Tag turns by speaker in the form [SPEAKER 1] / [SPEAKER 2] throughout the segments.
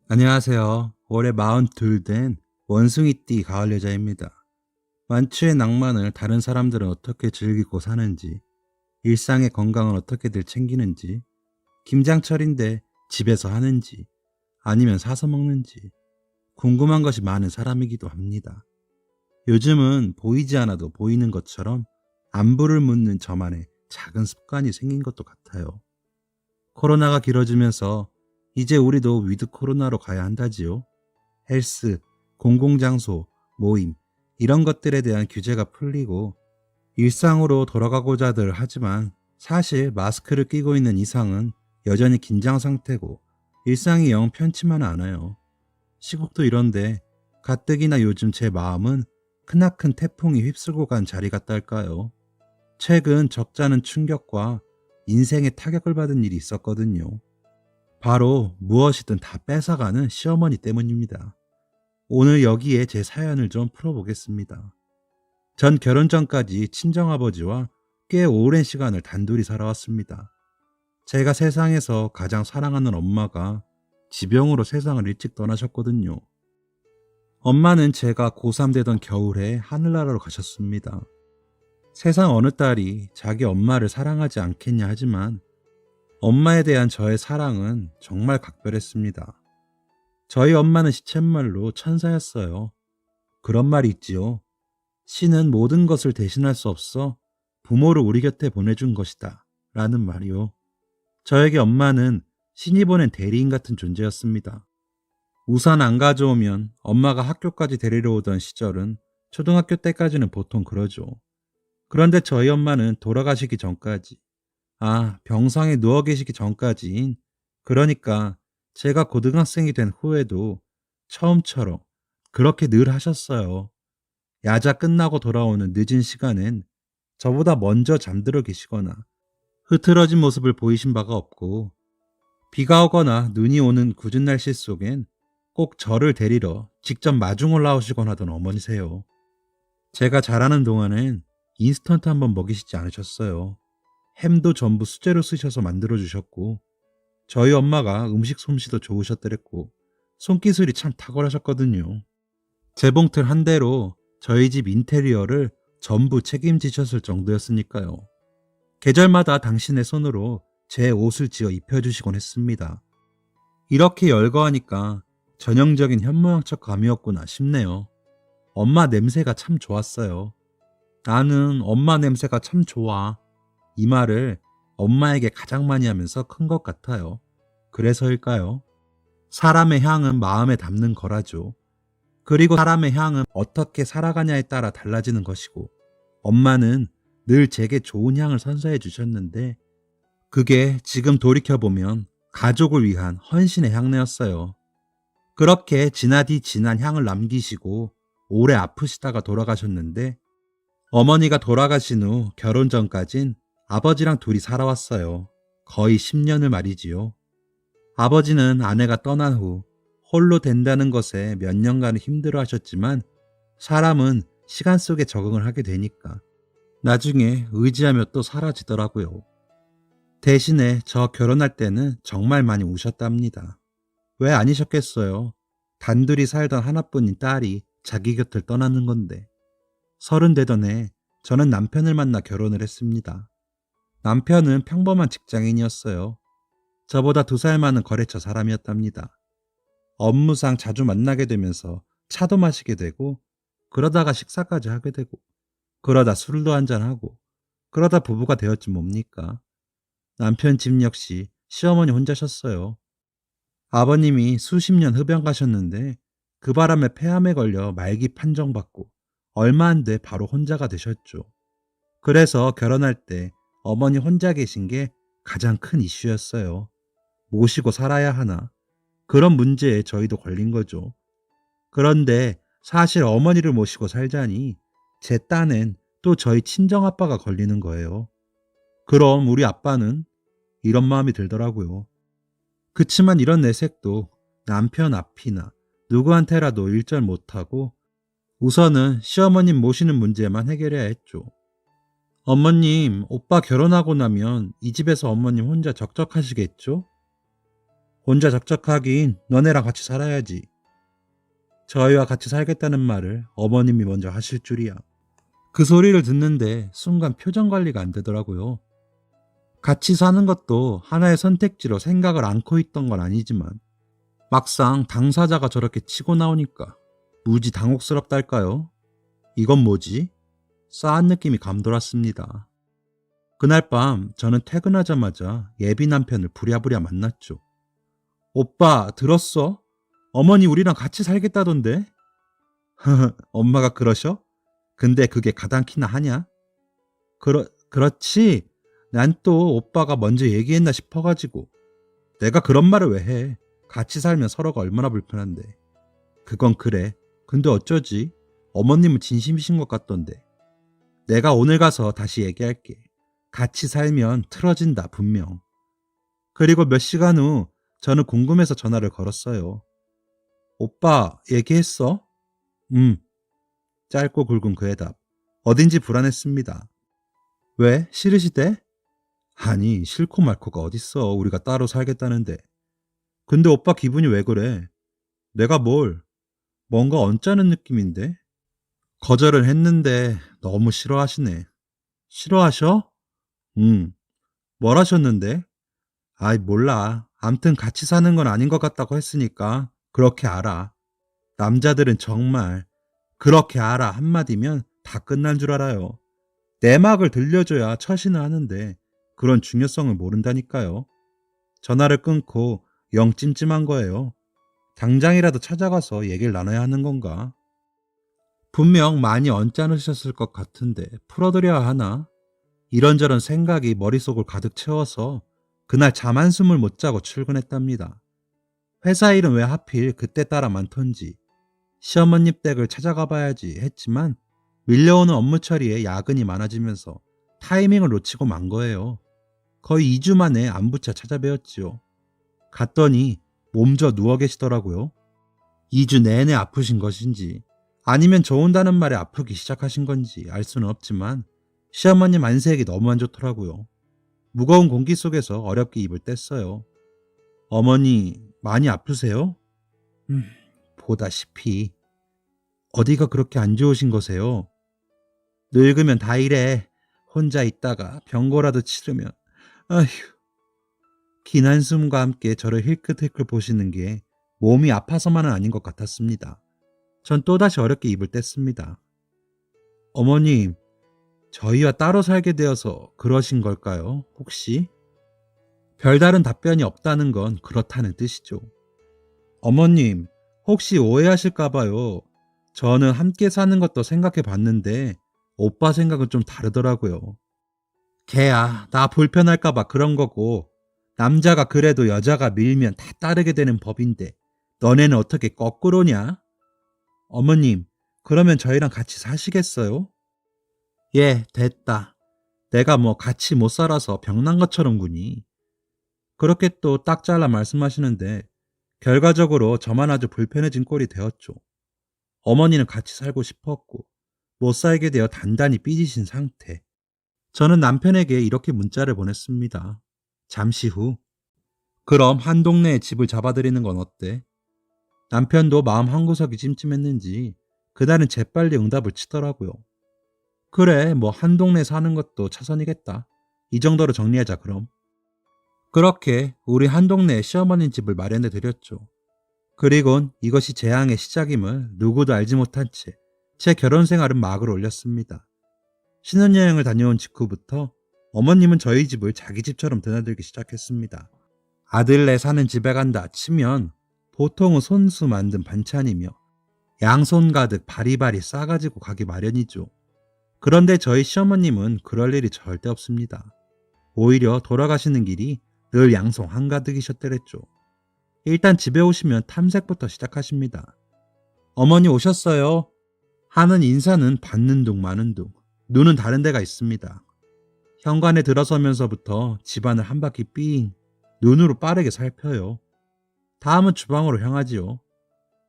[SPEAKER 1] 안녕하세요. 올해 42 된 원숭이띠 가을 여자입니다. 만추의 낭만을 다른 사람들은 어떻게 즐기고 사는지, 일상의 건강을 어떻게들 챙기는지, 김장철인데 집에서 하는지, 아니면 사서 먹는지, 궁금한 것이 많은 사람이기도 합니다. 요즘은 보이지 않아도 보이는 것처럼 안부를 묻는 저만의 작은 습관이 생긴 것도 같아요. 코로나가 길어지면서 이제 우리도 위드 코로나로 가야 한다지요. 헬스, 공공장소, 모임, 이런 것들에 대한 규제가 풀리고 일상으로 돌아가고자들 하지만 사실 마스크를 끼고 있는 이상은 여전히 긴장 상태고 일상이 영 편치만은 않아요. 시국도 이런데 가뜩이나 요즘 제 마음은 크나큰 태풍이 휩쓸고 간 자리 같달까요. 최근 적잖은 충격과 인생의 타격을 받은 일이 있었거든요. 바로 무엇이든 다 뺏어가는 시어머니 때문입니다. 오늘 여기에 제 사연을 좀 풀어보겠습니다. 전 결혼 전까지 친정아버지와 꽤 오랜 시간을 단둘이 살아왔습니다. 제가 세상에서 가장 사랑하는 엄마가 지병으로 세상을 일찍 떠나셨거든요. 엄마는 제가 고3 되던 겨울에 하늘나라로 가셨습니다. 세상 어느 딸이 자기 엄마를 사랑하지 않겠냐 하지만 엄마에 대한 저의 사랑은 정말 각별했습니다. 저희 엄마는 시쳇말로 천사였어요. 그런 말이 있지요. 신은 모든 것을 대신할 수 없어 부모를 우리 곁에 보내준 것이다. 라는 말이요. 저에게 엄마는 신이 보낸 대리인 같은 존재였습니다. 우산 안 가져오면 엄마가 학교까지 데리러 오던 시절은 초등학교 때까지는 보통 그러죠. 그런데 저희 엄마는 돌아가시기 전까지, 병상에 누워 계시기 전까지인, 그러니까 제가 고등학생이 된 후에도 처음처럼 그렇게 늘 하셨어요. 야자 끝나고 돌아오는 늦은 시간엔 저보다 먼저 잠들어 계시거나 흐트러진 모습을 보이신 바가 없고 비가 오거나 눈이 오는 궂은 날씨 속엔 꼭 저를 데리러 직접 마중 올라오시곤 하던 어머니세요. 제가 자라는 동안엔 인스턴트 한번 먹이시지 않으셨어요. 햄도 전부 수제로 쓰셔서 만들어 주셨고 저희 엄마가 음식 솜씨도 좋으셨더랬고 손기술이 참 탁월하셨거든요. 재봉틀 한 대로 저희 집 인테리어를 전부 책임지셨을 정도였으니까요. 계절마다 당신의 손으로 제 옷을 지어 입혀주시곤 했습니다. 이렇게 열거하니까 전형적인 현모양처 감이었구나 싶네요. 엄마 냄새가 참 좋았어요. 나는 엄마 냄새가 참 좋아. 이 말을 엄마에게 가장 많이 하면서 큰 것 같아요. 그래서일까요? 사람의 향은 마음에 담는 거라죠. 그리고 사람의 향은 어떻게 살아가냐에 따라 달라지는 것이고 엄마는 늘 제게 좋은 향을 선사해 주셨는데 그게 지금 돌이켜보면 가족을 위한 헌신의 향내였어요. 그렇게 지나디 지난 향을 남기시고 오래 아프시다가 돌아가셨는데 어머니가 돌아가신 후 결혼 전까진 아버지랑 둘이 살아왔어요. 거의 10년을 말이지요. 아버지는 아내가 떠난 후 홀로 된다는 것에 몇 년간은 힘들어 하셨지만 사람은 시간 속에 적응을 하게 되니까 나중에 의지하며 또 사라지더라고요. 대신에 저 결혼할 때는 정말 많이 우셨답니다. 왜 아니셨겠어요? 단둘이 살던 하나뿐인 딸이 자기 곁을 떠나는 건데. 30 되던 해 저는 남편을 만나 결혼을 했습니다. 남편은 평범한 직장인이었어요. 저보다 2살 많은 거래처 사람이었답니다. 업무상 자주 만나게 되면서 차도 마시게 되고 그러다가 식사까지 하게 되고 그러다 술도 한잔하고 그러다 부부가 되었지 뭡니까? 남편 집 역시 시어머니 혼자셨어요. 아버님이 수십 년 흡연 가셨는데 그 바람에 폐암에 걸려 말기 판정받고 얼마 안 돼 바로 혼자가 되셨죠. 그래서 결혼할 때 어머니 혼자 계신 게 가장 큰 이슈였어요. 모시고 살아야 하나? 그런 문제에 저희도 걸린 거죠. 그런데 사실 어머니를 모시고 살자니 제 딴엔 또 저희 친정아빠가 걸리는 거예요. 그럼 우리 아빠는? 이런 마음이 들더라고요. 그치만 이런 내색도 남편 앞이나 누구한테라도 일절 못하고 우선은 시어머님 모시는 문제만 해결해야 했죠. 어머님, 오빠 결혼하고 나면 이 집에서 어머님 혼자 적적하시겠죠? 혼자 적적하긴 너네랑 같이 살아야지. 저희와 같이 살겠다는 말을 어머님이 먼저 하실 줄이야. 그 소리를 듣는데 순간 표정 관리가 안 되더라고요. 같이 사는 것도 하나의 선택지로 생각을 않고 있던 건 아니지만 막상 당사자가 저렇게 치고 나오니까 무지 당혹스럽달까요? 이건 뭐지? 싸한 느낌이 감돌았습니다. 그날 밤 저는 퇴근하자마자 예비 남편을 부랴부랴 만났죠. 오빠 들었어? 어머니 우리랑 같이 살겠다던데? 엄마가 그러셔? 근데 그게 가당키나 하냐? 그렇지. 난 또 오빠가 먼저 얘기했나 싶어가지고. 내가 그런 말을 왜 해? 같이 살면 서로가 얼마나 불편한데. 그건 그래. 근데 어쩌지? 어머님은 진심이신 것 같던데. 내가 오늘 가서 다시 얘기할게. 같이 살면 틀어진다, 분명. 그리고 몇 시간 후 저는 궁금해서 전화를 걸었어요. 오빠, 얘기했어? 음. 짧고 굵은 그의 답. 어딘지 불안했습니다. 왜? 싫으시대? 아니, 싫고 말고가 어딨어. 우리가 따로 살겠다는데. 근데 오빠 기분이 왜 그래? 내가 뭘? 뭔가 언짢은 느낌인데? 거절을 했는데 너무 싫어하시네. 싫어하셔? 응. 뭘 하셨는데? 아이, 몰라. 암튼 같이 사는 건 아닌 것 같다고 했으니까 그렇게 알아. 남자들은 정말 그렇게 알아 한마디면 다 끝난 줄 알아요. 내막을 들려줘야 처신을 하는데 그런 중요성을 모른다니까요. 전화를 끊고 영 찜찜한 거예요. 당장이라도 찾아가서 얘기를 나눠야 하는 건가? 분명 많이 언짢으셨을 것 같은데 풀어드려야 하나? 이런저런 생각이 머릿속을 가득 채워서 그날 잠 한숨을 못 자고 출근했답니다. 회사 일은 왜 하필 그때 따라 많던지 시어머님 댁을 찾아가 봐야지 했지만 밀려오는 업무 처리에 야근이 많아지면서 타이밍을 놓치고 만 거예요. 거의 2주 만에 안부차 찾아뵈었지요. 갔더니 몸져 누워 계시더라고요. 2주 내내 아프신 것인지 아니면 좋은다는 말에 아프기 시작하신 건지 알 수는 없지만 시어머님 안색이 너무 안 좋더라고요. 무거운 공기 속에서 어렵게 입을 뗐어요. 어머니 많이 아프세요? 보다시피. 어디가 그렇게 안 좋으신 거세요? 늙으면 다 이래. 혼자 있다가 병고라도 치르면. 아휴. 긴 한숨과 함께 저를 힐끗힐끗 보시는 게 몸이 아파서만은 아닌 것 같았습니다. 전 또다시 어렵게 입을 뗐습니다. 어머님, 저희와 따로 살게 되어서 그러신 걸까요? 혹시? 별다른 답변이 없다는 건 그렇다는 뜻이죠. 어머님, 혹시 오해하실까봐요. 저는 함께 사는 것도 생각해 봤는데 오빠 생각은 좀 다르더라고요. 걔야, 나 불편할까봐 그런 거고 남자가 그래도 여자가 밀면 다 따르게 되는 법인데 너네는 어떻게 거꾸로냐? 어머님, 그러면 저희랑 같이 사시겠어요? 예, 됐다. 내가 뭐 같이 못 살아서 병난 것처럼 구니. 그렇게 또 딱 잘라 말씀하시는데 결과적으로 저만 아주 불편해진 꼴이 되었죠. 어머니는 같이 살고 싶었고 못 살게 되어 단단히 삐지신 상태. 저는 남편에게 이렇게 문자를 보냈습니다. 잠시 후. 그럼 한 동네에 집을 잡아드리는 건 어때? 남편도 마음 한구석이 찜찜했는지 그날은 재빨리 응답을 치더라고요. 그래, 뭐 한 동네 사는 것도 차선이겠다. 이 정도로 정리하자 그럼. 그렇게 우리 한 동네에 시어머니 집을 마련해 드렸죠. 그리곤 이것이 재앙의 시작임을 누구도 알지 못한 채 제 결혼 생활은 막을 올렸습니다. 신혼여행을 다녀온 직후부터 어머님은 저희 집을 자기 집처럼 드나들기 시작했습니다. 아들네 사는 집에 간다 치면 보통은 손수 만든 반찬이며 양손 가득 바리바리 싸가지고 가기 마련이죠. 그런데 저희 시어머님은 그럴 일이 절대 없습니다. 오히려 돌아가시는 길이 늘 양손 한가득이셨더랬죠. 일단 집에 오시면 탐색부터 시작하십니다. 어머니 오셨어요? 하는 인사는 받는 둥 마는 둥. 눈은 다른 데가 있습니다. 현관에 들어서면서부터 집안을 한 바퀴 삥 눈으로 빠르게 살펴요. 다음은 주방으로 향하지요.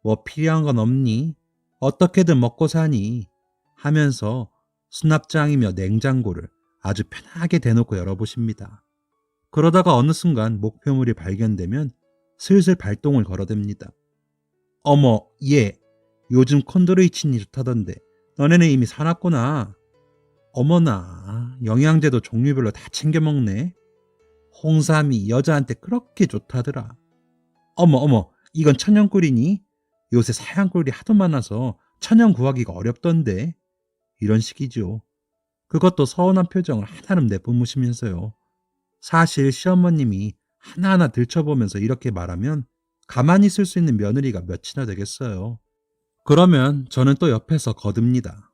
[SPEAKER 1] 뭐 필요한 건 없니? 어떻게든 먹고 사니? 하면서 수납장이며 냉장고를 아주 편하게 대놓고 열어보십니다. 그러다가 어느 순간 목표물이 발견되면 슬슬 발동을 걸어댑니다. 어머, 얘 요즘 콘드로이친이 좋다던데 너네는 이미 사놨구나. 어머나, 영양제도 종류별로 다 챙겨 먹네. 홍삼이 여자한테 그렇게 좋다더라. 어머 어머, 이건 천연꿀이니? 요새 사양꿀이 하도 많아서 천연 구하기가 어렵던데. 이런 식이죠. 그것도 서운한 표정을 한아름 내뿜으시면서요. 사실 시어머님이 하나하나 들춰보면서 이렇게 말하면 가만히 있을 수 있는 며느리가 몇이나 되겠어요. 그러면 저는 또 옆에서 거듭니다.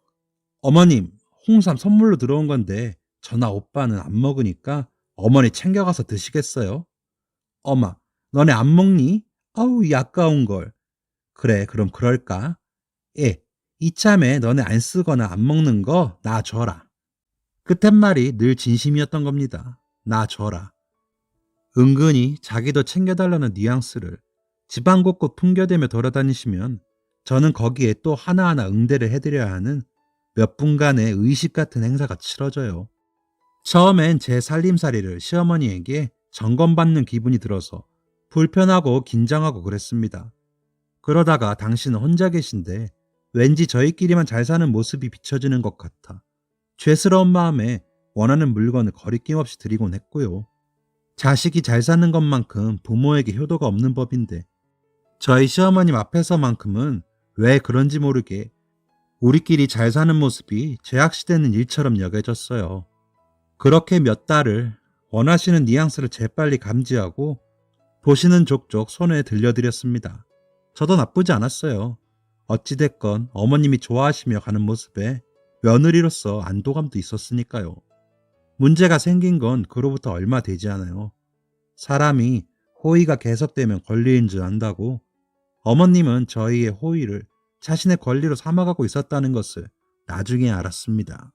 [SPEAKER 1] 어머님, 홍삼 선물로 들어온 건데 저나 오빠는 안 먹으니까 어머니 챙겨가서 드시겠어요? 엄마, 너네 안 먹니? 아우, 이 아까운 걸. 그래, 그럼 그럴까? 예, 이참에 너네 안 쓰거나 안 먹는 거 나 줘라. 끝헏말이 늘 진심이었던 겁니다. 나 줘라. 은근히 자기도 챙겨달라는 뉘앙스를 집안 곳곳 풍겨대며 돌아다니시면 저는 거기에 또 하나하나 응대를 해드려야 하는 몇 분간의 의식 같은 행사가 치러져요. 처음엔 제 살림살이를 시어머니에게 점검받는 기분이 들어서 불편하고 긴장하고 그랬습니다. 그러다가 당신은 혼자 계신데 왠지 저희끼리만 잘 사는 모습이 비춰지는 것 같아 죄스러운 마음에 원하는 물건을 거리낌 없이 드리곤 했고요. 자식이 잘 사는 것만큼 부모에게 효도가 없는 법인데 저희 시어머님 앞에서만큼은 왜 그런지 모르게 우리끼리 잘 사는 모습이 죄악시되는 일처럼 여겨졌어요. 그렇게 몇 달을 원하시는 뉘앙스를 재빨리 감지하고 보시는 족족 손에 들려드렸습니다. 저도 나쁘지 않았어요. 어찌됐건 어머님이 좋아하시며 가는 모습에 며느리로서 안도감도 있었으니까요. 문제가 생긴 건 그로부터 얼마 되지 않아요. 사람이 호의가 계속되면 권리인 줄 안다고 어머님은 저희의 호의를 자신의 권리로 삼아가고 있었다는 것을 나중에 알았습니다.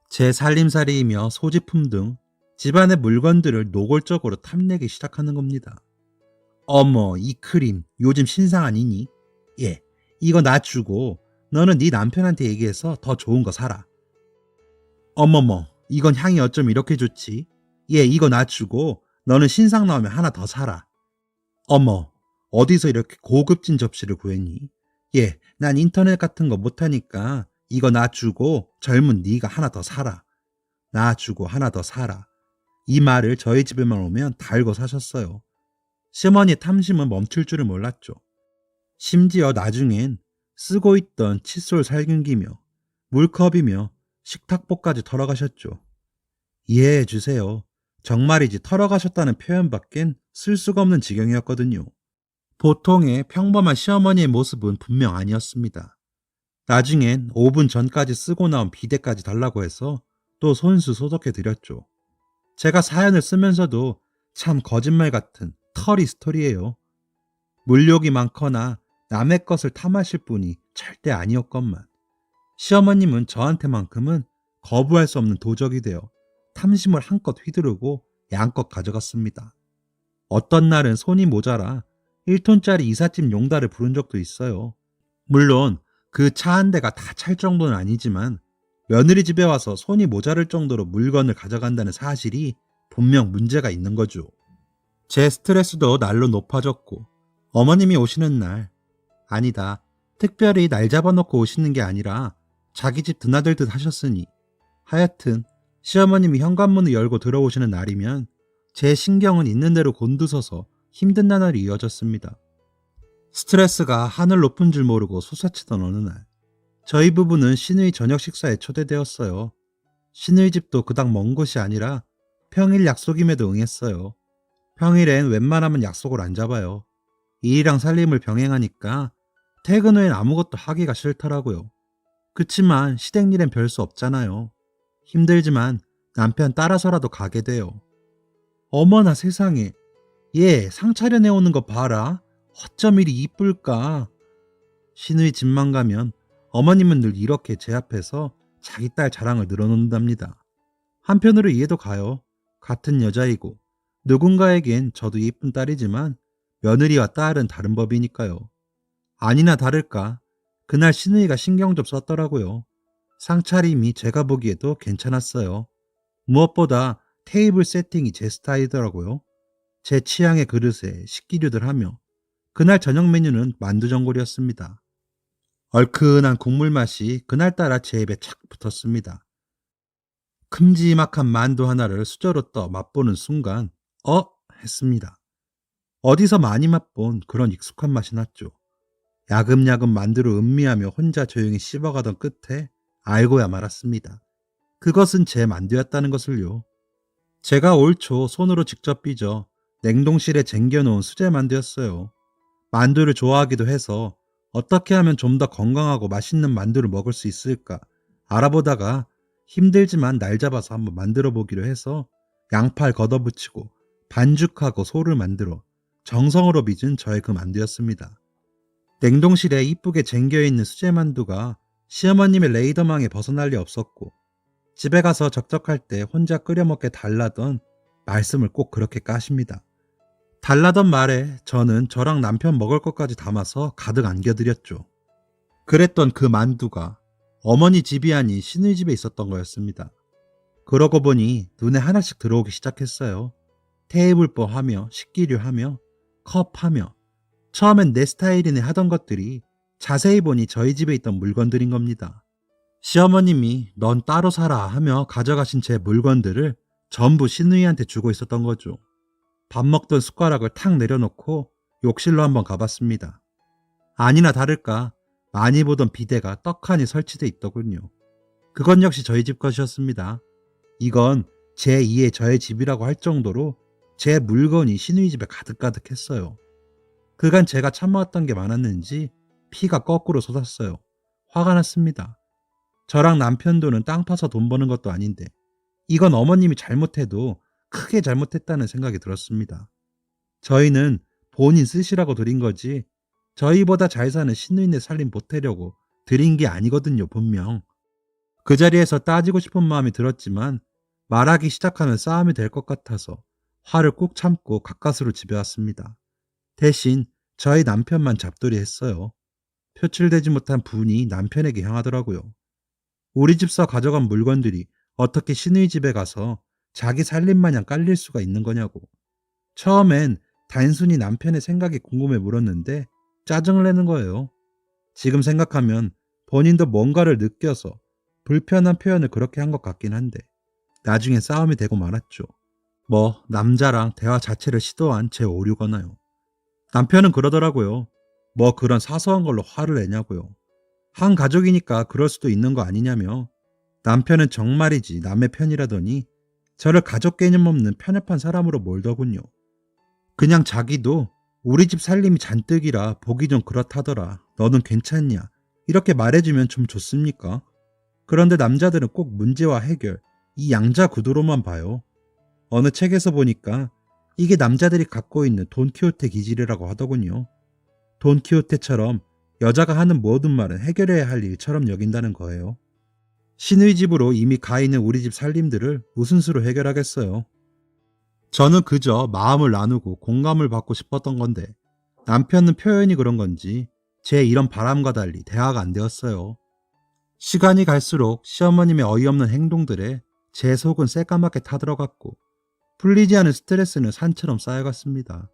[SPEAKER 1] 제 살림살이이며 소지품 등 집안의 물건들을 노골적으로 탐내기 시작하는 겁니다. 어머, 이 크림 요즘 신상 아니니? 예, 이거 나 주고 너는 네 남편한테 얘기해서 더 좋은 거 사라. 어머머, 이건 향이 어쩜 이렇게 좋지? 예, 이거 나 주고 너는 신상 나오면 하나 더 사라. 어머, 어디서 이렇게 고급진 접시를 구했니? 예, 난 인터넷 같은 거 못하니까 이거 나 주고 젊은 네가 하나 더 사라. 나 주고 하나 더 사라. 이 말을 저희 집에만 오면 달고 사셨어요. 시어머니의 탐심은 멈출 줄을 몰랐죠. 심지어 나중엔 쓰고 있던 칫솔 살균기며 물컵이며 식탁보까지 털어가셨죠. 이해해 주세요. 정말이지 털어가셨다는 표현밖엔 쓸 수가 없는 지경이었거든요. 보통의 평범한 시어머니의 모습은 분명 아니었습니다. 나중엔 5분 전까지 쓰고 나온 비데까지 달라고 해서 또 손수 소독해 드렸죠. 제가 사연을 쓰면서도 참 거짓말 같은 털이 스토리예요. 물욕이 많거나 남의 것을 탐하실 분이 절대 아니었건만 시어머님은 저한테만큼은 거부할 수 없는 도적이 되어 탐심을 한껏 휘두르고 양껏 가져갔습니다. 어떤 날은 손이 모자라 1톤짜리 이삿짐 용달을 부른 적도 있어요. 물론 그 차 한 대가 다 찰 정도는 아니지만 며느리 집에 와서 손이 모자랄 정도로 물건을 가져간다는 사실이 분명 문제가 있는 거죠. 제 스트레스도 날로 높아졌고 어머님이 오시는 날, 아니다, 특별히 날 잡아놓고 오시는 게 아니라 자기 집 드나들듯 하셨으니 하여튼 시어머님이 현관문을 열고 들어오시는 날이면 제 신경은 있는 대로 곤두서서 힘든 나날이 이어졌습니다. 스트레스가 하늘 높은 줄 모르고 솟아치던 어느 날 저희 부부는 시누이 저녁 식사에 초대되었어요. 시누이 집도 그닥 먼 곳이 아니라 평일 약속임에도 응했어요. 평일엔 웬만하면 약속을 안 잡아요. 일이랑 살림을 병행하니까 퇴근 후엔 아무것도 하기가 싫더라고요. 그치만 시댁일엔 별 수 없잖아요. 힘들지만 남편 따라서라도 가게 돼요. 어머나 세상에, 얘 상 차려내오는 거 봐라. 어쩜 이리 이쁠까. 시누이 집만 가면 어머님은 늘 이렇게 제 앞에서 자기 딸 자랑을 늘어놓는답니다. 한편으로 이해도 가요. 같은 여자이고 누군가에겐 저도 예쁜 딸이지만 며느리와 딸은 다른 법이니까요. 아니나 다를까 그날 시누이가 신경 좀 썼더라고요. 상차림이 제가 보기에도 괜찮았어요. 무엇보다 테이블 세팅이 제 스타일이더라고요. 제 취향의 그릇에 식기류들 하며 그날 저녁 메뉴는 만두전골이었습니다. 얼큰한 국물 맛이 그날따라 제 입에 착 붙었습니다. 큼지막한 만두 하나를 수저로 떠 맛보는 순간 어? 했습니다. 어디서 많이 맛본 그런 익숙한 맛이 났죠. 야금야금 만두를 음미하며 혼자 조용히 씹어가던 끝에 알고야 말았습니다. 그것은 제 만두였다는 것을요. 제가 올 초 손으로 직접 빚어 냉동실에 쟁겨놓은 수제 만두였어요. 만두를 좋아하기도 해서 어떻게 하면 좀 더 건강하고 맛있는 만두를 먹을 수 있을까 알아보다가 힘들지만 날 잡아서 한번 만들어 보기로 해서 양파를 걷어붙이고 반죽하고 소를 만들어 정성으로 빚은 저의 그 만두였습니다. 냉동실에 이쁘게 쟁겨있는 수제 만두가 시어머님의 레이더망에 벗어날 리 없었고 집에 가서 적적할 때 혼자 끓여 먹게 달라던 말씀을 꼭 그렇게 까십니다. 달라던 말에 저는 저랑 남편 먹을 것까지 담아서 가득 안겨드렸죠. 그랬던 그 만두가 어머니 집이 아닌 시누이 집에 있었던 거였습니다. 그러고 보니 눈에 하나씩 들어오기 시작했어요. 테이블보 하며 식기류 하며 컵 하며 처음엔 내 스타일이네 하던 것들이 자세히 보니 저희 집에 있던 물건들인 겁니다. 시어머님이 넌 따로 사라 하며 가져가신 제 물건들을 전부 시누이한테 주고 있었던 거죠. 밥 먹던 숟가락을 탁 내려놓고 욕실로 한번 가봤습니다. 아니나 다를까 많이 보던 비데가 떡하니 설치돼 있더군요. 그건 역시 저희 집 것이었습니다. 이건 제2의 저의 집이라고 할 정도로 제 물건이 시누이 집에 가득가득했어요. 그간 제가 참아왔던 게 많았는지 피가 거꾸로 솟았어요. 화가 났습니다. 저랑 남편 돈은 땅 파서 돈 버는 것도 아닌데 이건 어머님이 잘못해도 크게 잘못했다는 생각이 들었습니다. 저희는 본인 쓰시라고 드린 거지 저희보다 잘 사는 시누이네 살림 보태려고 드린 게 아니거든요, 분명. 그 자리에서 따지고 싶은 마음이 들었지만 말하기 시작하면 싸움이 될 것 같아서 화를 꾹 참고 가까스로 집에 왔습니다. 대신 저희 남편만 잡돌이 했어요. 표출되지 못한 분이 남편에게 향하더라고요. 우리 집서 가져간 물건들이 어떻게 시누이 집에 가서 자기 살림마냥 깔릴 수가 있는 거냐고. 처음엔 단순히 남편의 생각이 궁금해 물었는데 짜증을 내는 거예요. 지금 생각하면 본인도 뭔가를 느껴서 불편한 표현을 그렇게 한 것 같긴 한데 나중에 싸움이 되고 말았죠. 뭐 남자랑 대화 자체를 시도한 제 오류거나요. 남편은 그러더라고요. 뭐 그런 사소한 걸로 화를 내냐고요. 한 가족이니까 그럴 수도 있는 거 아니냐며. 남편은 정말이지 남의 편이라더니 저를 가족 개념 없는 편협한 사람으로 몰더군요. 그냥 자기도 우리 집 살림이 잔뜩이라 보기 좀 그렇다더라. 너는 괜찮냐? 이렇게 말해주면 좀 좋습니까? 그런데 남자들은 꼭 문제와 해결, 이 양자 구도로만 봐요. 어느 책에서 보니까 이게 남자들이 갖고 있는 돈키호테 기질이라고 하더군요. 돈키호테처럼 여자가 하는 모든 말은 해결해야 할 일처럼 여긴다는 거예요. 시누이 집으로 이미 가 있는 우리 집 살림들을 무슨 수로 해결하겠어요. 저는 그저 마음을 나누고 공감을 받고 싶었던 건데 남편은 표현이 그런 건지 제 이런 바람과 달리 대화가 안 되었어요. 시간이 갈수록 시어머님의 어이없는 행동들에 제 속은 새까맣게 타들어갔고 풀리지 않은 스트레스는 산처럼 쌓여갔습니다.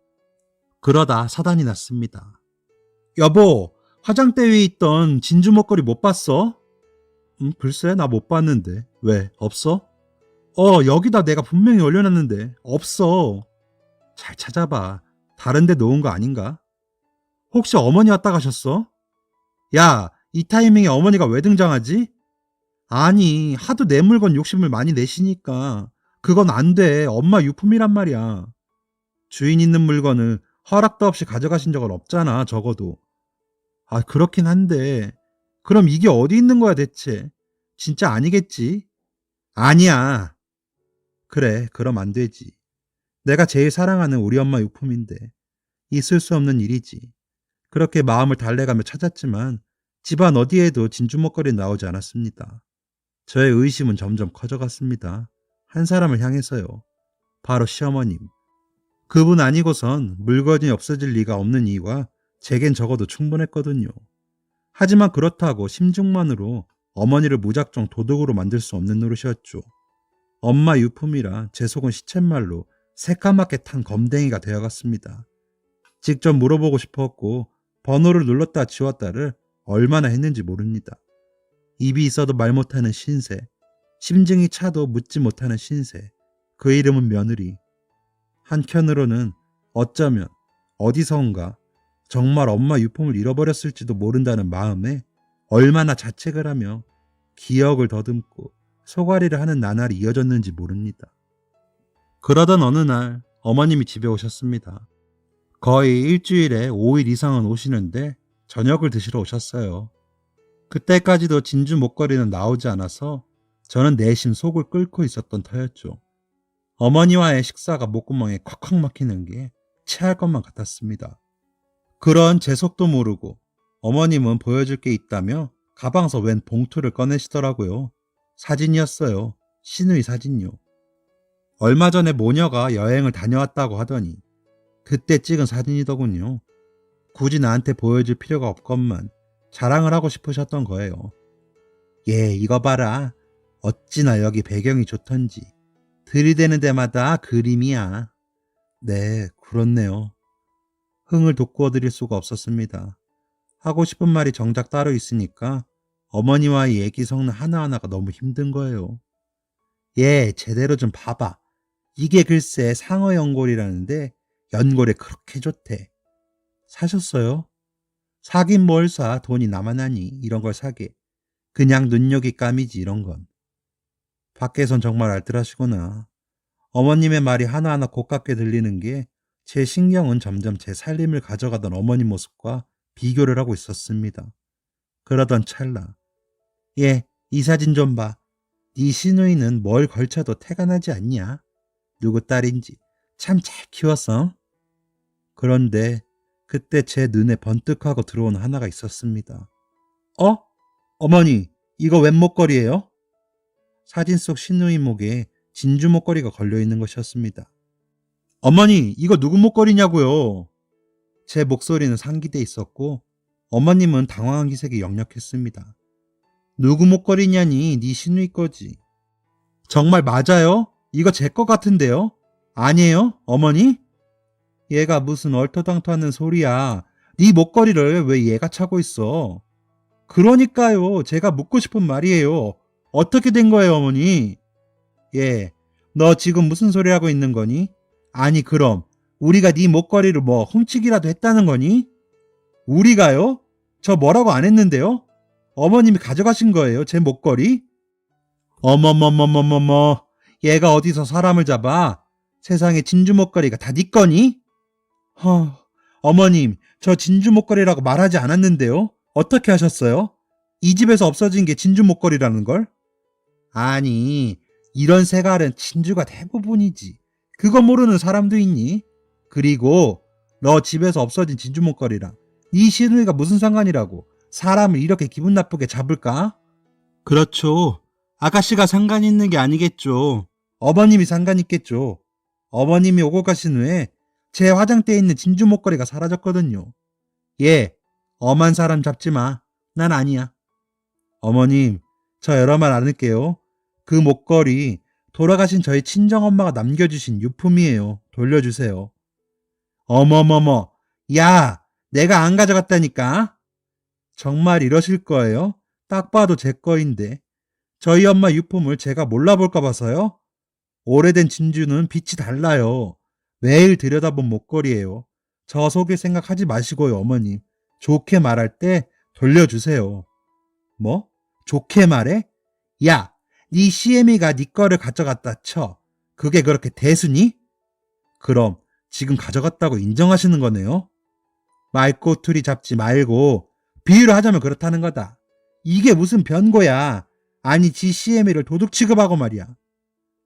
[SPEAKER 1] 그러다 사단이 났습니다. 여보, 화장대 위에 있던 진주 목걸이 못 봤어? 글쎄 나 못 봤는데. 왜? 없어? 여기다 내가 분명히 올려놨는데 없어. 잘 찾아봐. 다른 데 놓은 거 아닌가? 혹시 어머니 왔다 가셨어? 야, 이 타이밍에 어머니가 왜 등장하지? 아니, 하도 내 물건 욕심을 많이 내시니까 그건 안 돼. 엄마 유품이란 말이야. 주인 있는 물건을 허락도 없이 가져가신 적은 없잖아, 적어도. 아, 그렇긴 한데 그럼 이게 어디 있는 거야 대체? 진짜 아니겠지? 아니야. 그래, 그럼 안 되지. 내가 제일 사랑하는 우리 엄마 유품인데 있을 수 없는 일이지. 그렇게 마음을 달래가며 찾았지만 집안 어디에도 진주 목걸이는 나오지 않았습니다. 저의 의심은 점점 커져갔습니다. 한 사람을 향해서요. 바로 시어머님. 그분 아니고선 물건이 없어질 리가 없는 이유가 제겐 적어도 충분했거든요. 하지만 그렇다고 심중만으로 어머니를 무작정 도둑으로 만들 수 없는 노릇이었죠. 엄마 유품이라 제 속은 시쳇말로 새까맣게 탄 검댕이가 되어갔습니다. 직접 물어보고 싶었고 번호를 눌렀다 지웠다를 얼마나 했는지 모릅니다. 입이 있어도 말 못하는 신세, 심증이 차도 묻지 못하는 신세, 그 이름은 며느리. 한켠으로는 어쩌면 어디선가 정말 엄마 유품을 잃어버렸을지도 모른다는 마음에 얼마나 자책을 하며 기억을 더듬고 소가리를 하는 나날이 이어졌는지 모릅니다. 그러던 어느 날 어머님이 집에 오셨습니다. 거의 일주일에 5일 이상은 오시는데 저녁을 드시러 오셨어요. 그때까지도 진주 목걸이는 나오지 않아서 저는 내심 속을 끓고 있었던 터였죠. 어머니와의 식사가 목구멍에 콱콱 막히는 게 체할 것만 같았습니다. 그런 제 속도 모르고 어머님은 보여줄 게 있다며 가방에서 웬 봉투를 꺼내시더라고요. 사진이었어요. 시누이 사진요. 얼마 전에 모녀가 여행을 다녀왔다고 하더니 그때 찍은 사진이더군요. 굳이 나한테 보여줄 필요가 없건만 자랑을 하고 싶으셨던 거예요. 예, 이거 봐라. 어찌나 여기 배경이 좋던지. 들이대는 데마다 그림이야. 네, 그렇네요. 흥을 돋구어 드릴 수가 없었습니다. 하고 싶은 말이 정작 따로 있으니까 어머니와의 얘기 섞는 하나하나가 너무 힘든 거예요. 예, 제대로 좀 봐봐. 이게 글쎄 상어 연골이라는데 연골에 그렇게 좋대. 사셨어요? 사긴 뭘 사, 돈이 남아나니 이런 걸 사게. 그냥 눈요기 감이지 이런 건. 밖에선 정말 알뜰하시구나. 어머님의 말이 하나하나 고깝게 들리는 게 제 신경은 점점 제 살림을 가져가던 어머니 모습과 비교를 하고 있었습니다. 그러던 찰나. 예, 이 사진 좀 봐. 네 시누이는 뭘 걸쳐도 태가 나지 않냐? 누구 딸인지 참 잘 키웠어. 그런데 그때 제 눈에 번뜩하고 들어온 하나가 있었습니다. 어? 어머니, 이거 웬 목걸이에요? 사진 속 시누이 목에 진주 목걸이가 걸려있는 것이었습니다. 어머니, 이거 누구 목걸이냐고요? 제 목소리는 상기돼 있었고 어머님은 당황한 기색이 역력했습니다. 누구 목걸이냐니 네 시누이 거지. 정말 맞아요? 이거 제 거 같은데요? 아니에요? 어머니? 얘가 무슨 얼토당토하는 소리야. 네 목걸이를 왜 얘가 차고 있어? 그러니까요. 제가 묻고 싶은 말이에요. 어떻게 된 거예요, 어머니? 예, 너 지금 무슨 소리 하고 있는 거니? 아니 그럼 우리가 네 목걸이를 뭐 훔치기라도 했다는 거니? 우리가요? 저 뭐라고 안 했는데요? 어머님이 가져가신 거예요, 제 목걸이? 어머머머머머머, 얘가 어디서 사람을 잡아? 세상에 진주 목걸이가 다 네 거니? 어머님, 저 진주 목걸이라고 말하지 않았는데요? 어떻게 하셨어요? 이 집에서 없어진 게 진주 목걸이라는 걸? 아니, 이런 색깔은 진주가 대부분이지. 그거 모르는 사람도 있니? 그리고 너 집에서 없어진 진주 목걸이랑 네 시누이가 무슨 상관이라고 사람을 이렇게 기분 나쁘게 잡을까? 그렇죠. 아가씨가 상관 있는 게 아니겠죠. 어머님이 상관 있겠죠. 어머님이 오고 가신 후에 제 화장대에 있는 진주 목걸이가 사라졌거든요. 예, 엄한 사람 잡지 마. 난 아니야. 어머님, 저 여러 말 안 할게요. 그 목걸이 돌아가신 저희 친정엄마가 남겨주신 유품이에요. 돌려주세요. 어머머머, 야, 내가 안 가져갔다니까? 정말 이러실 거예요? 딱 봐도 제 거인데. 저희 엄마 유품을 제가 몰라볼까 봐서요? 오래된 진주는 빛이 달라요. 매일 들여다본 목걸이에요. 저 속일 생각하지 마시고요, 어머님. 좋게 말할 때 돌려주세요. 뭐? 좋게 말해? 야, 네 시애미가 네 거를 가져갔다 쳐. 그게 그렇게 대수니? 그럼 지금 가져갔다고 인정하시는 거네요? 말꼬투리 잡지 말고 비유를 하자면 그렇다는 거다. 이게 무슨 변고야. 아니 지 시애미를 도둑 취급하고 말이야.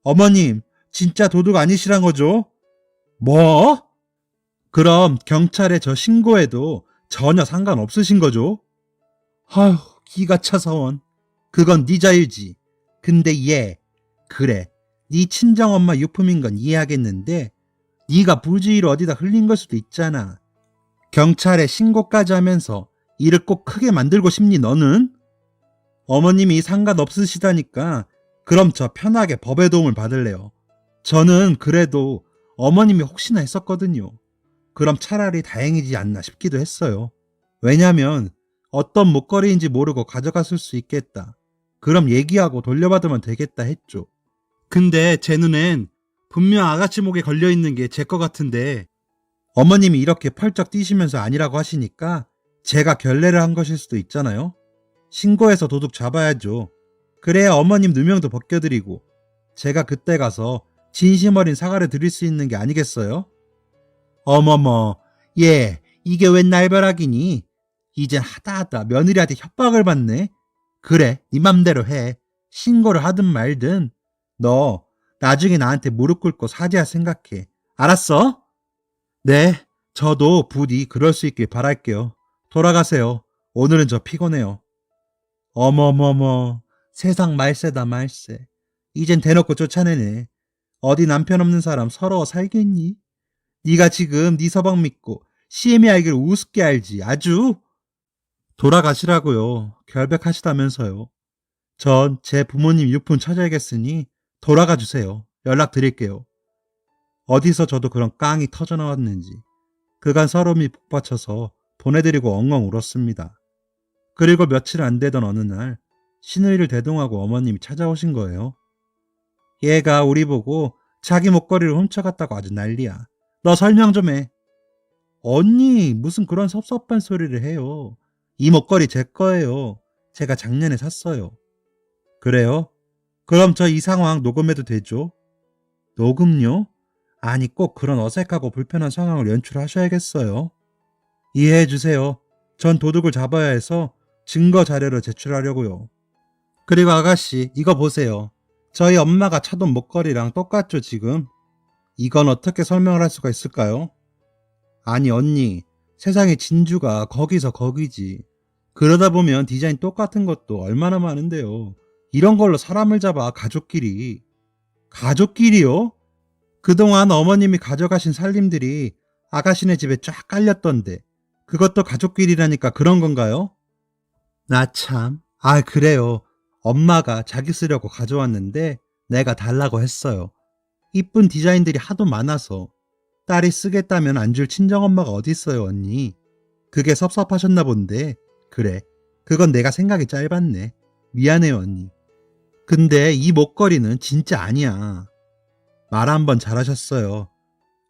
[SPEAKER 1] 어머님, 진짜 도둑 아니시란 거죠? 뭐? 그럼 경찰에 저 신고해도 전혀 상관없으신 거죠? 아휴, 기가 차서원. 그건 네 자유지. 근데 얘, 그래, 네 친정엄마 유품인 건 이해하겠는데 네가 불주의로 어디다 흘린 걸 수도 있잖아. 경찰에 신고까지 하면서 일을 꼭 크게 만들고 싶니 너는? 어머님이 상관없으시다니까 그럼 저 편하게 법의 도움을 받을래요. 저는 그래도 어머님이 혹시나 했었거든요. 그럼 차라리 다행이지 않나 싶기도 했어요. 왜냐면 어떤 목걸이인지 모르고 가져갔을 수 있겠다. 그럼 얘기하고 돌려받으면 되겠다 했죠. 근데 제 눈엔 분명 아가씨 목에 걸려있는 게 제 거 같은데 어머님이 이렇게 펄쩍 뛰시면서 아니라고 하시니까 제가 결례를 한 것일 수도 있잖아요. 신고해서 도둑 잡아야죠. 그래야 어머님 누명도 벗겨드리고 제가 그때 가서 진심 어린 사과를 드릴 수 있는 게 아니겠어요? 어머머, 얘 이게 웬 날벼락이니? 이젠 하다하다 며느리한테 협박을 받네. 그래, 네 맘대로 해. 신고를 하든 말든. 너 나중에 나한테 무릎 꿇고 사죄할 생각해. 알았어? 네, 저도 부디 그럴 수 있길 바랄게요. 돌아가세요. 오늘은 저 피곤해요. 어머머머, 세상 말세다 말세. 이젠 대놓고 쫓아내네. 어디 남편 없는 사람 서러워 살겠니? 네가 지금 네 서방 믿고 CM이 알기를 우습게 알지. 아주. 돌아가시라고요. 결백하시다면서요. 전 제 부모님 유품 찾아야겠으니 돌아가 주세요. 연락 드릴게요. 어디서 저도 그런 깡이 터져 나왔는지 그간 서러움이 북받쳐서 보내드리고 엉엉 울었습니다. 그리고 며칠 안 되던 어느 날 시누이를 대동하고 어머님이 찾아오신 거예요. 얘가 우리 보고 자기 목걸이를 훔쳐갔다고 아주 난리야. 너 설명 좀 해. 언니, 무슨 그런 섭섭한 소리를 해요. 이 목걸이 제 거예요. 제가 작년에 샀어요. 그래요? 그럼 저 이 상황 녹음해도 되죠? 녹음요? 아니, 꼭 그런 어색하고 불편한 상황을 연출하셔야겠어요. 이해해 주세요. 전 도둑을 잡아야 해서 증거 자료를 제출하려고요. 그리고 아가씨, 이거 보세요. 저희 엄마가 차던 목걸이랑 똑같죠, 지금? 이건 어떻게 설명을 할 수가 있을까요? 아니, 언니, 세상에 진주가 거기서 거기지. 그러다 보면 디자인 똑같은 것도 얼마나 많은데요. 이런 걸로 사람을 잡아, 가족끼리. 가족끼리요? 그동안 어머님이 가져가신 살림들이 아가씨네 집에 쫙 깔렸던데 그것도 가족끼리라니까 그런 건가요? 나 참. 아, 그래요. 엄마가 자기 쓰려고 가져왔는데 내가 달라고 했어요. 이쁜 디자인들이 하도 많아서 딸이 쓰겠다면 안 줄 친정엄마가 어딨어요, 언니. 그게 섭섭하셨나 본데. 그래, 그건 내가 생각이 짧았네. 미안해요, 언니. 근데 이 목걸이는 진짜 아니야. 말 한번 잘하셨어요.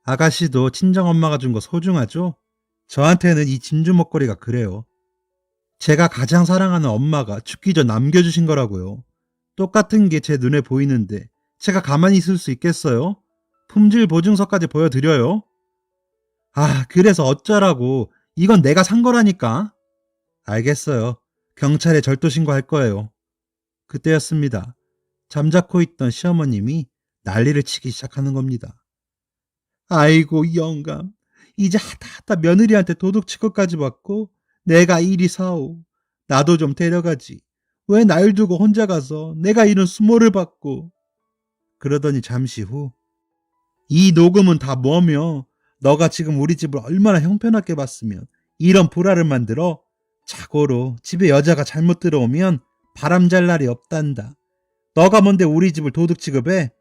[SPEAKER 1] 아가씨도 친정엄마가 준 거 소중하죠? 저한테는 이 진주 목걸이가 그래요. 제가 가장 사랑하는 엄마가 죽기 전 남겨주신 거라고요. 똑같은 게 제 눈에 보이는데 제가 가만히 있을 수 있겠어요? 품질 보증서까지 보여드려요? 아, 그래서 어쩌라고. 이건 내가 산 거라니까. 알겠어요. 경찰에 절도 신고할 거예요. 그때였습니다. 잠자코 있던 시어머님이 난리를 치기 시작하는 겁니다. 아이고, 영감. 이제 하다하다 며느리한테 도둑 취급까지 받고 내가 이리 사오. 나도 좀 데려가지. 왜 날 두고 혼자 가서 내가 이런 수모를 받고. 그러더니 잠시 후 이 녹음은 다 뭐며 너가 지금 우리 집을 얼마나 형편없게 봤으면 이런 불화를 만들어. 자고로 집에 여자가 잘못 들어오면 바람 잘 날이 없단다. 너가 뭔데 우리 집을 도둑 취급해?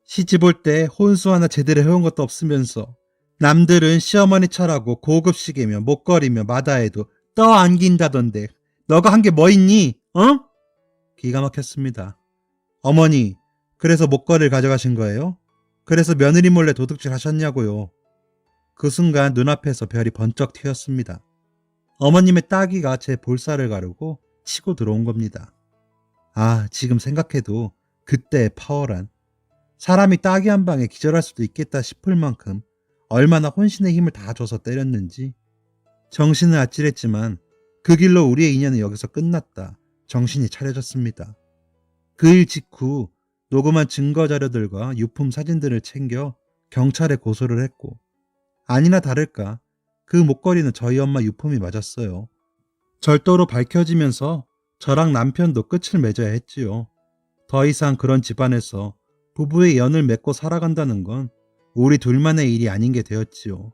[SPEAKER 1] 시집 올 때 혼수 하나 제대로 해온 것도 없으면서 남들은 시어머니 차라고 고급 시계며 목걸이며 마다해도 떠안긴다던데 너가 한 게 뭐 있니? 어? 기가 막혔습니다. 어머니, 그래서 목걸이를 가져가신 거예요? 그래서 며느리 몰래 도둑질 하셨냐고요. 그 순간 눈앞에서 별이 번쩍 튀었습니다. 어머님의 따귀가 제 볼살을 가르고 치고 들어온 겁니다. 아, 지금 생각해도 그때의 파워란. 사람이 따귀 한 방에 기절할 수도 있겠다 싶을 만큼 얼마나 혼신의 힘을 다 줘서 때렸는지. 정신은 아찔했지만 그 길로 우리의 인연은 여기서 끝났다. 정신이 차려졌습니다. 그 일 직후 녹음한 증거 자료들과 유품 사진들을 챙겨 경찰에 고소를 했고, 아니나 다를까 그 목걸이는 저희 엄마 유품이 맞았어요. 절도로 밝혀지면서 저랑 남편도 끝을 맺어야 했지요. 더 이상 그런 집안에서 부부의 연을 맺고 살아간다는 건 우리 둘만의 일이 아닌 게 되었지요.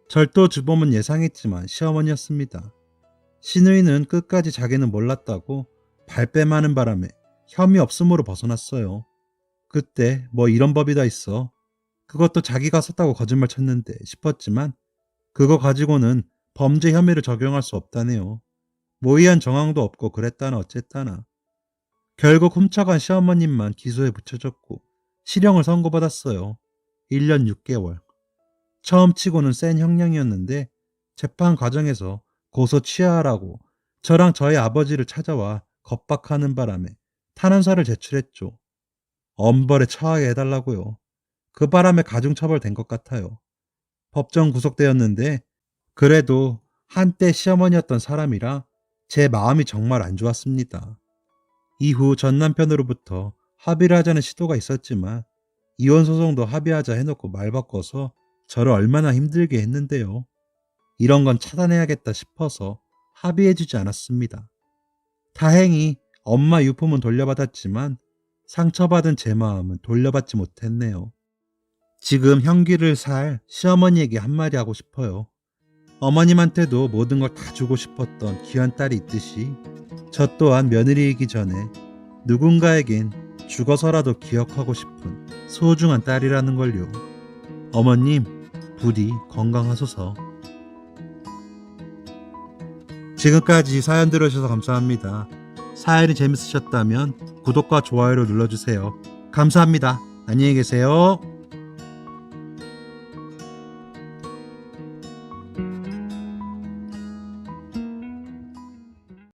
[SPEAKER 1] 절도 주범은 예상했지만 시어머니였습니다. 시누이는 끝까지 자기는 몰랐다고 발뺌하는 바람에 혐의 없음으로 벗어났어요. 그때 뭐 이런 법이 다 있어. 그것도 자기가 썼다고 거짓말 쳤는데 싶었지만 그거 가지고는 범죄 혐의를 적용할 수 없다네요. 모의한 정황도 없고 그랬다나 어쨌다나. 결국 훔쳐간 시어머님만 기소에 붙여졌고 실형을 선고받았어요. 1년 6개월. 처음 치고는 센 형량이었는데 재판 과정에서 고소 취하하라고 저랑 저희 아버지를 찾아와 겁박하는 바람에 탄원서를 제출했죠. 엄벌에 처하게 해달라고요. 그 바람에 가중처벌된 것 같아요. 법정 구속되었는데 그래도 한때 시어머니였던 사람이라 제 마음이 정말 안 좋았습니다. 이후 전 남편으로부터 합의를 하자는 시도가 있었지만 이혼 소송도 합의하자 해놓고 말 바꿔서 저를 얼마나 힘들게 했는데요. 이런 건 차단해야겠다 싶어서 합의해주지 않았습니다. 다행히 엄마 유품은 돌려받았지만 상처받은 제 마음은 돌려받지 못했네요. 지금 형기를 살 시어머니에게 한마디 하고 싶어요. 어머님한테도 모든 걸 다 주고 싶었던 귀한 딸이 있듯이 저 또한 며느리이기 전에 누군가에겐 죽어서라도 기억하고 싶은 소중한 딸이라는 걸요. 어머님, 부디 건강하소서. 지금까지 사연 들어주셔서 감사합니다. 사연이 재밌으셨다면 구독과 좋아요를 눌러주세요. 감사합니다. 안녕히 계세요.